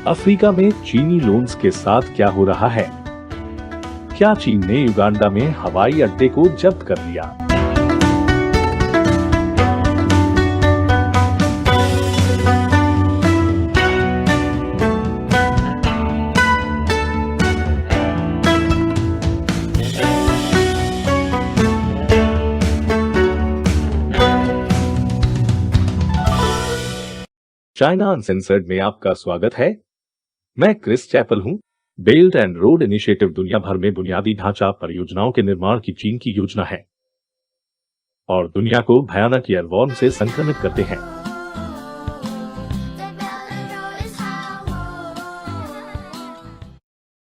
Africa में चीनी loans के साथ क्या हो रहा है? क्या चीन ने युगांडा में हवाई अड्डे को जब्त कर लिया? चाइना अनसेंसर्ड में आपका स्वागत है। मैं क्रिस चैपल हूं। बेल्ट एंड रोड इनिशिएटिव दुनिया भर में बुनियादी ढांचा परियोजनाओं के निर्माण की चीन की योजना है और दुनिया को भयानक एयरवॉर्म से संक्रमित करते हैं।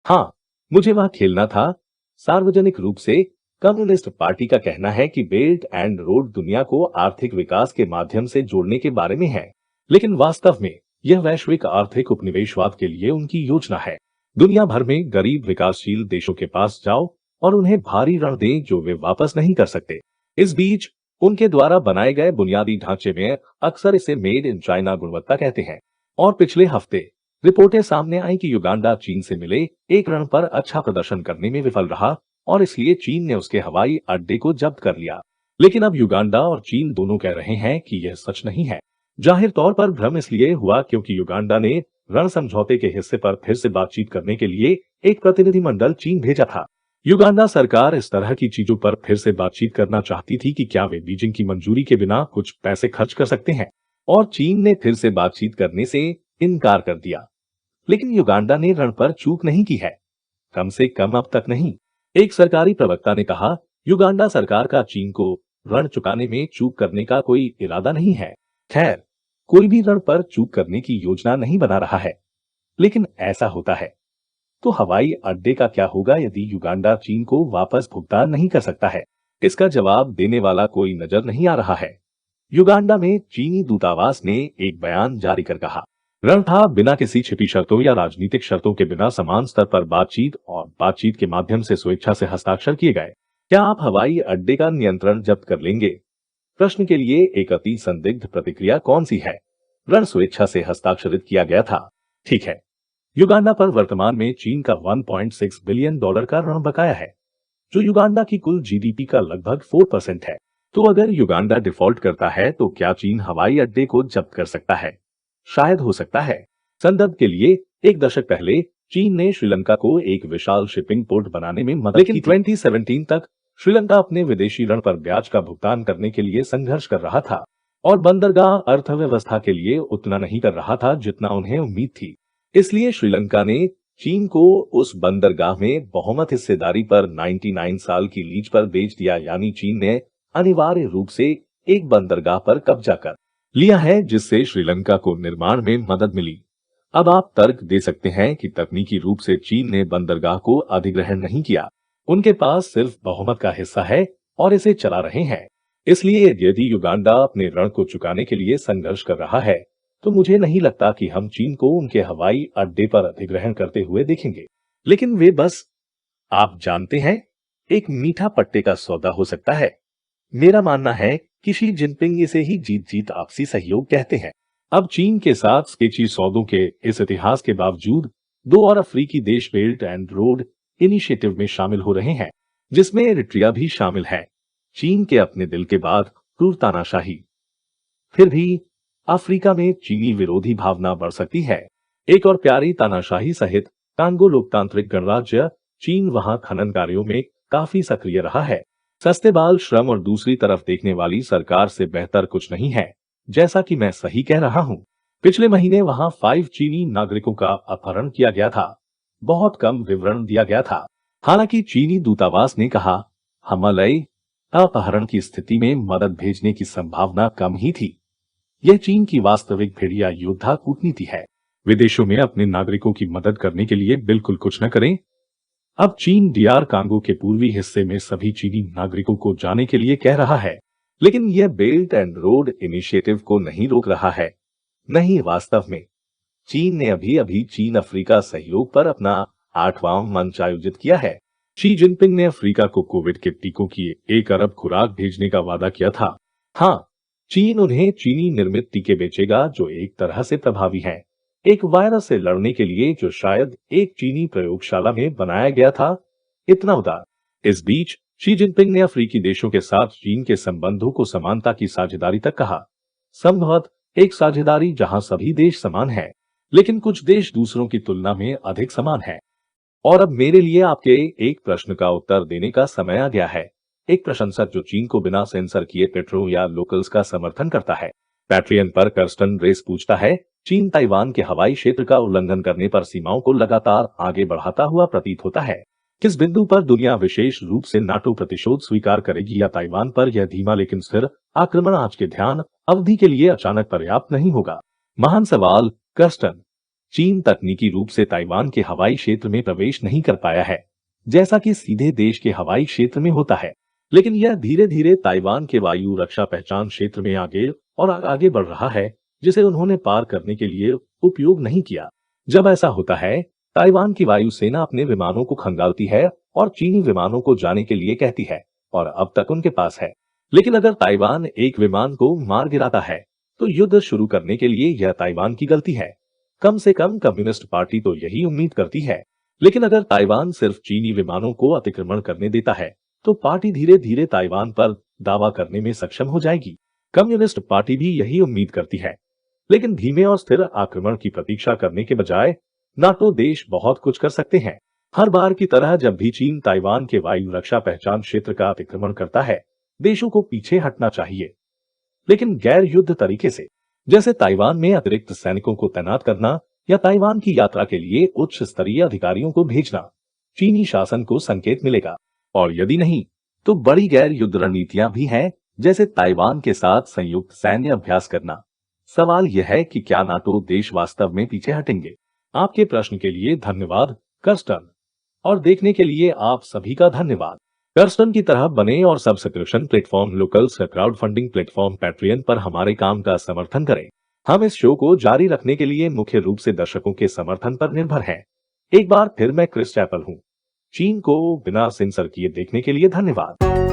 हाँ, मुझे वहां खेलना था। सार्वजनिक रूप से कम्युनिस्ट पार्टी का कहना है कि बेल्ट एंड रोड दुनिया को आर्थिक विकास के माध्यम से जोड़ने के बारे में है, लेकिन वास्तव में यह वैश्विक आर्थिक उपनिवेशवाद के लिए उनकी योजना है। दुनिया भर में गरीब विकासशील देशों के पास जाओ और उन्हें भारी ऋण दें जो वे वापस नहीं कर सकते। इस बीच उनके द्वारा बनाए गए बुनियादी ढांचे में अक्सर इसे मेड इन चाइना गुणवत्ता कहते हैं। और पिछले हफ्ते रिपोर्टें सामने आई कि युगांडा चीन से मिले एक ऋण पर अच्छा प्रदर्शन करने में विफल रहा और इसलिए चीन ने उसके हवाई अड्डे को जब्त कर लिया। लेकिन अब युगांडा और चीन दोनों कह रहे हैं कि यह सच नहीं है। जाहिर तौर पर भ्रम इसलिए हुआ क्योंकि युगांडा ने ऋण समझौते के हिस्से पर फिर से बातचीत करने के लिए एक प्रतिनिधिमंडल चीन भेजा था। युगांडा सरकार इस तरह की चीजों पर फिर से बातचीत करना चाहती थी कि क्या वे बीजिंग की मंजूरी के बिना कुछ पैसे खर्च कर सकते हैं, और चीन ने फिर से बातचीत करने से इनकार कर दिया। लेकिन युगांडा ने ऋण पर चूक नहीं की है, कम से कम अब तक नहीं। एक सरकारी प्रवक्ता ने कहा, युगांडा सरकार का चीन को ऋण चुकाने में चूक करने का कोई इरादा नहीं है। खैर, कोई भी ऋण पर चूक करने की योजना नहीं बना रहा है। लेकिन ऐसा होता है तो हवाई अड्डे का क्या होगा यदि युगांडा चीन को वापस भुगतान नहीं कर सकता है? इसका जवाब देने वाला कोई नजर नहीं आ रहा है। युगांडा में चीनी दूतावास ने एक बयान जारी कर कहा, ऋण था बिना किसी छिपी शर्तों या राजनीतिक शर्तों के बिना समान स्तर पर बातचीत और बातचीत के माध्यम से स्वेच्छा से हस्ताक्षर किए गए। क्या आप हवाई अड्डे का नियंत्रण जब्त कर लेंगे? प्रश्न के लिए एक अति संदिग्ध प्रतिक्रिया कौन सी है? ऋण स्वेच्छा से हस्ताक्षरित किया गया था, ठीक है। युगांडा पर वर्तमान में चीन का 1.6 बिलियन डॉलर का ऋण बकाया है, जो युगांडा की कुल जीडीपी का लगभग 4% है। तो अगर युगांडा डिफॉल्ट करता है तो क्या चीन हवाई अड्डे को जब्त कर सकता है? शायद हो सकता है। संदर्भ के लिए, एक दशक पहले चीन ने श्रीलंका को एक विशाल शिपिंग पोर्ट बनाने में मदद की, लेकिन 2017 तक श्रीलंका अपने विदेशी ऋण पर ब्याज का भुगतान करने के लिए संघर्ष कर रहा था और बंदरगाह अर्थव्यवस्था के लिए उतना नहीं कर रहा था जितना उन्हें उम्मीद थी। इसलिए श्रीलंका ने चीन को उस बंदरगाह में बहुमत हिस्सेदारी पर 99 साल की लीज पर बेच दिया। यानी चीन ने अनिवार्य रूप से एक बंदरगाह पर कब्जा कर लिया है, जिससे श्रीलंका को निर्माण में मदद मिली। अब आप तर्क दे सकते हैं कि तकनीकी रूप से चीन ने बंदरगाह को अधिग्रहण नहीं किया, उनके पास सिर्फ बहुमत का हिस्सा है और इसे चला रहे हैं। इसलिए यदि युगांडा अपने ऋण को चुकाने के लिए संघर्ष कर रहा है तो मुझे नहीं लगता कि हम चीन को उनके हवाई अड्डे पर अधिग्रहण करते हुए देखेंगे। लेकिन वे बस, आप जानते हैं, एक मीठा पट्टे का सौदा हो सकता है। मेरा मानना है कि शी जिनपिंग इसे ही जीत जीत आपसी सहयोग कहते हैं। अब चीन के साथ स्केची सौदों के इस इतिहास के बावजूद 2 और अफ्रीकी देश बेल्ट एंड रोड इनिशिएटिव में शामिल हो रहे हैं, जिसमें एरिट्रिया भी शामिल है। चीन के अपने दिल के बाद क्रूर तानाशाही। फिर भी अफ्रीका में चीनी विरोधी भावना बढ़ सकती है। एक और प्यारी तानाशाही सहित कांगो लोकतांत्रिक गणराज्य चीन वहां खनन कार्यों में काफी सक्रिय रहा है। सस्ते बाल श्रम और दूसरी तरफ देखने वाली सरकार से बेहतर कुछ नहीं है, जैसा कि मैं सही कह रहा हूं। पिछले महीने वहां 5 चीनी नागरिकों का अपहरण किया गया था। बहुत कम विवरण दिया गया था। हालांकि चीनी दूतावास ने कहा, हमले अपहरण की स्थिति में मदद भेजने की संभावना कम ही थी। यह चीन की वास्तविक भेड़िया योद्धा कूटनीति है। विदेशों में अपने नागरिकों की मदद करने के लिए बिल्कुल कुछ न करें। अब चीन डीआर कांगो के पूर्वी हिस्से में सभी चीनी नागरिकों को जाने के लिए कह रहा है, लेकिन यह बेल्ट एंड रोड इनिशिएटिव को नहीं रोक रहा है। नहीं, वास्तव में चीन ने अभी चीन अफ्रीका सहयोग पर अपना 8वां मंच आयोजित किया है। शी जिनपिंग ने अफ्रीका को कोविड के टीकों की 1 अरब खुराक भेजने का वादा किया था। हाँ, चीन उन्हें चीनी निर्मित टीके बेचेगा जो एक तरह से प्रभावी हैं। एक वायरस से लड़ने के लिए जो शायद एक चीनी प्रयोगशाला में बनाया गया था, इतना उदार। इस बीच शी जिनपिंग ने अफ्रीकी देशों के साथ चीन के संबंधों को समानता की साझेदारी तक कहा। संभवतः एक साझेदारी जहां सभी देश समान हैं, लेकिन कुछ देश दूसरों की तुलना में अधिक समान हैं। और अब मेरे लिए आपके एक प्रश्न का उत्तर देने का समय आ गया है। एक प्रशंसक जो चीन को बिना सेंसर किए पेट्रो या लोकल्स का समर्थन करता है। पैट्रियन पर कर्स्टन रेस पूछता है, चीन ताइवान के हवाई क्षेत्र का उल्लंघन करने पर सीमाओं को लगातार आगे बढ़ाता हुआ प्रतीत होता है। किस बिंदु पर दुनिया विशेष रूप से नाटो प्रतिशोध स्वीकार करेगी, या ताइवान पर यह धीमा लेकिन स्थिर आक्रमण आज के ध्यान अवधि के लिए अचानक पर्याप्त नहीं होगा? महान सवाल। कर्स्टन, चीन तकनीकी रूप से ताइवान के हवाई क्षेत्र में प्रवेश नहीं कर पाया है, जैसा कि सीधे देश के हवाई क्षेत्र में होता है, लेकिन यह धीरे धीरे ताइवान के वायु रक्षा पहचान क्षेत्र में आगे बढ़ रहा है, जिसे उन्होंने पार करने के लिए उपयोग नहीं किया। जब ऐसा होता है, ताइवान की वायुसेना अपने विमानों को खंगालती है और चीनी विमानों को जाने के लिए कहती है, और अब तक उनके पास है। लेकिन अगर ताइवान एक विमान को मार गिराता है, तो युद्ध शुरू करने के लिए यह ताइवान की गलती है। कम से कम कम्युनिस्ट पार्टी तो यही उम्मीद करती है। लेकिन अगर ताइवान सिर्फ चीनी विमानों को अतिक्रमण करने देता है, तो पार्टी धीरे धीरे ताइवान पर दावा करने में सक्षम हो जाएगी। कम्युनिस्ट पार्टी भी यही उम्मीद करती है। लेकिन धीमे और स्थिर आक्रमण की प्रतीक्षा करने के बजाय नाटो देश बहुत कुछ कर सकते हैं। हर बार की तरह जब भी चीन ताइवान के वायु रक्षा पहचान क्षेत्र का अतिक्रमण करता है, देशों को पीछे हटना चाहिए, लेकिन गैर युद्ध तरीके से, जैसे ताइवान में अतिरिक्त सैनिकों को तैनात करना या ताइवान की यात्रा के लिए उच्च स्तरीय अधिकारियों को भेजना। चीनी शासन को संकेत मिलेगा। और यदि नहीं, तो बड़ी गैर युद्ध रणनीतियां भी हैं, जैसे ताइवान के साथ संयुक्त सैन्य अभ्यास करना। सवाल यह है कि क्या नाटो देश वास्तव में पीछे हटेंगे? आपके प्रश्न के लिए धन्यवाद, कर्स्टन। और देखने के लिए आप सभी का धन्यवाद। कर्स्टन की तरह बने और सब्सक्रिप्शन प्लेटफॉर्म लोकल्स या क्राउड फंडिंग प्लेटफॉर्म पैट्रियन पर हमारे काम का समर्थन करें। हम इस शो को जारी रखने के लिए मुख्य रूप से दर्शकों के समर्थन पर निर्भर हैं। एक बार फिर मैं क्रिस चैपल हूँ। चीन को बिना सेंसर किए देखने के लिए धन्यवाद।